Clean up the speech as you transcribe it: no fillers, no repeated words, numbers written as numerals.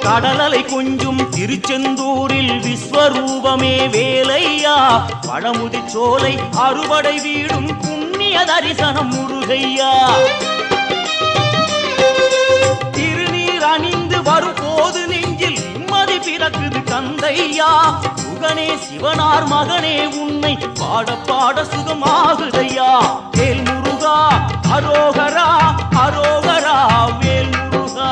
கடலலை கொஞ்சும் திருச்செந்தூரில் விஸ்வரூபமே வேலையா பழமுதி சோலை அறுபடை வீடும் புண்ணிய தரிசனம் முருகையா திருநீர் அணிந்து வரும் போது நெஞ்சில் நிம்மதி பிறக்குது கந்தையா சுகனே சிவனார் மகனே உன்னை பாட பாட சுகமாகுதையா வேல் முருகா அரோகரா அரோகரா வேல் முருகா